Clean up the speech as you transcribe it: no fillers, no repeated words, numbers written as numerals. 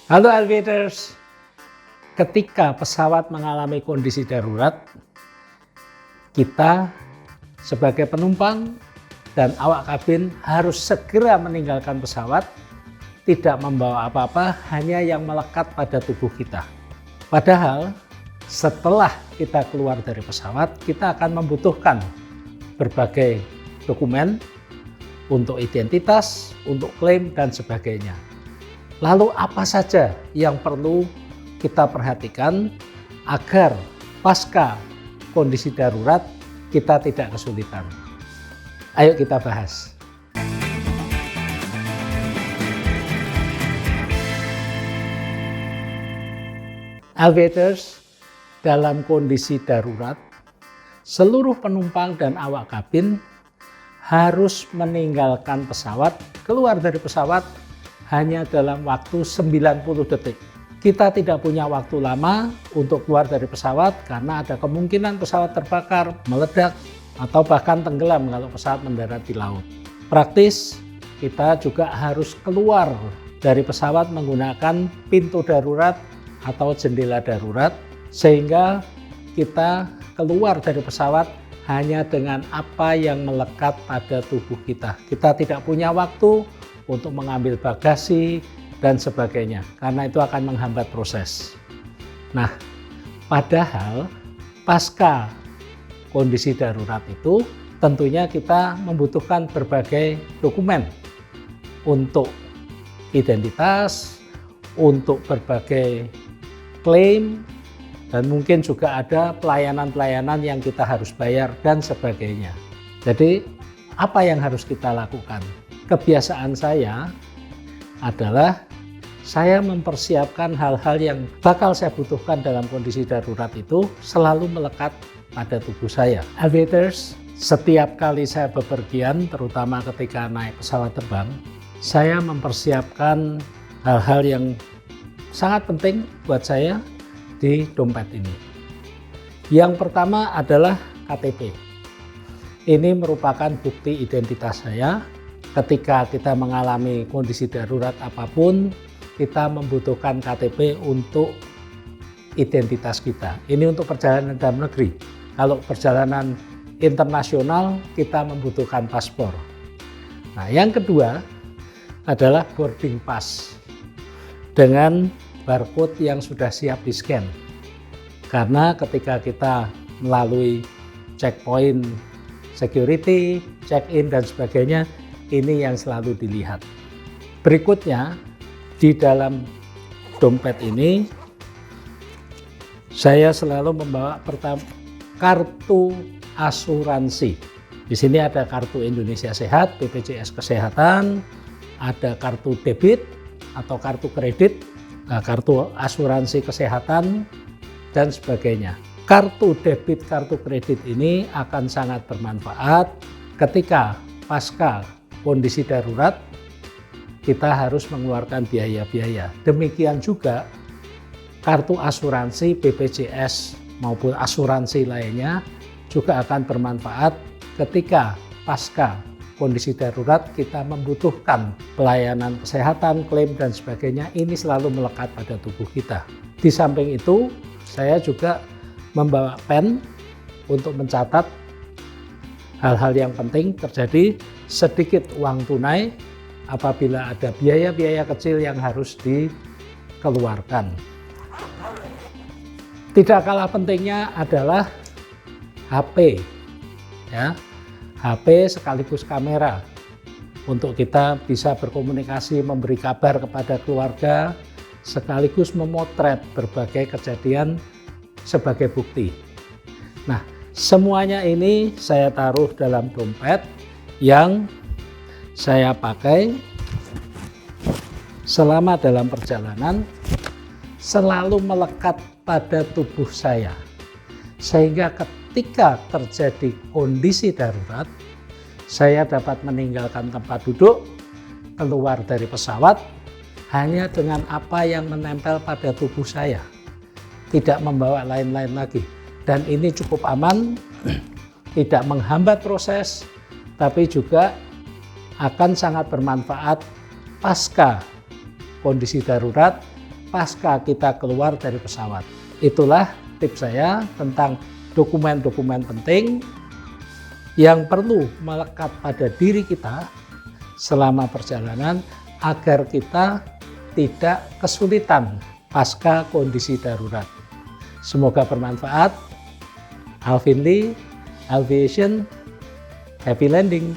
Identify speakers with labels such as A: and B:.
A: Halo Aviators, ketika pesawat mengalami kondisi darurat, kita sebagai penumpang dan awak kabin harus segera meninggalkan pesawat, tidak membawa apa-apa, hanya yang melekat pada tubuh kita. Padahal setelah kita keluar dari pesawat, kita akan membutuhkan berbagai dokumen untuk identitas, untuk klaim, dan sebagainya. Lalu apa saja yang perlu kita perhatikan agar pasca kondisi darurat kita tidak kesulitan? Ayo kita bahas. Aviators, dalam kondisi darurat, seluruh penumpang dan awak kabin harus meninggalkan pesawat, keluar dari pesawat hanya dalam waktu 90 detik. Kita tidak punya waktu lama untuk keluar dari pesawat karena ada kemungkinan pesawat terbakar, meledak, atau bahkan tenggelam kalau pesawat mendarat di laut. Praktis, kita juga harus keluar dari pesawat menggunakan pintu darurat atau jendela darurat, sehingga kita keluar dari pesawat hanya dengan apa yang melekat pada tubuh kita. Kita tidak punya waktu untuk mengambil bagasi dan sebagainya, karena itu akan menghambat proses. Nah, padahal pasca kondisi darurat itu tentunya kita membutuhkan berbagai dokumen untuk identitas, untuk berbagai klaim, dan mungkin juga ada pelayanan-pelayanan yang kita harus bayar dan sebagainya. Jadi apa yang harus kita lakukan? Kebiasaan saya adalah saya mempersiapkan hal-hal yang bakal saya butuhkan dalam kondisi darurat itu selalu melekat pada tubuh saya. Aviators, setiap kali saya bepergian, terutama ketika naik pesawat terbang, saya mempersiapkan hal-hal yang sangat penting buat saya di dompet ini. Yang pertama adalah KTP. Ini merupakan bukti identitas saya. Ketika kita mengalami kondisi darurat apapun, kita membutuhkan KTP untuk identitas kita. Ini untuk perjalanan dalam negeri. Kalau perjalanan internasional, kita membutuhkan paspor. Nah, yang kedua adalah boarding pass dengan barcode yang sudah siap di scan. Karena ketika kita melalui checkpoint security, check-in dan sebagainya, ini yang selalu dilihat. Berikutnya, di dalam dompet ini saya selalu membawa kartu asuransi. Di sini ada kartu Indonesia Sehat, BPJS Kesehatan, ada kartu debit atau kartu kredit, kartu asuransi kesehatan, dan sebagainya. Kartu debit, kartu kredit ini akan sangat bermanfaat ketika pasca kondisi darurat kita harus mengeluarkan biaya-biaya. Demikian juga kartu asuransi BPJS maupun asuransi lainnya juga akan bermanfaat ketika pasca kondisi darurat kita membutuhkan pelayanan kesehatan, klaim, dan sebagainya. Ini selalu melekat pada tubuh kita. Di samping itu, saya juga membawa pen untuk mencatat hal-hal yang penting terjadi, sedikit uang tunai apabila ada biaya-biaya kecil yang harus dikeluarkan. Tidak kalah pentingnya adalah HP, ya. HP sekaligus kamera untuk kita bisa berkomunikasi, memberi kabar kepada keluarga, sekaligus memotret berbagai kejadian sebagai bukti. Nah, semuanya ini saya taruh dalam dompet yang saya pakai selama dalam perjalanan, selalu melekat pada tubuh saya, sehingga ketika terjadi kondisi darurat, saya dapat meninggalkan tempat duduk, keluar dari pesawat hanya dengan apa yang menempel pada tubuh saya, tidak membawa lain-lain lagi. Dan ini cukup aman, tidak menghambat proses, tapi juga akan sangat bermanfaat pasca kondisi darurat pasca kita keluar dari pesawat. Itulah tips saya tentang dokumen-dokumen penting yang perlu melekat pada diri kita selama perjalanan agar kita tidak kesulitan pasca kondisi darurat. Semoga bermanfaat. Alvin Lee, Aviation, happy landing.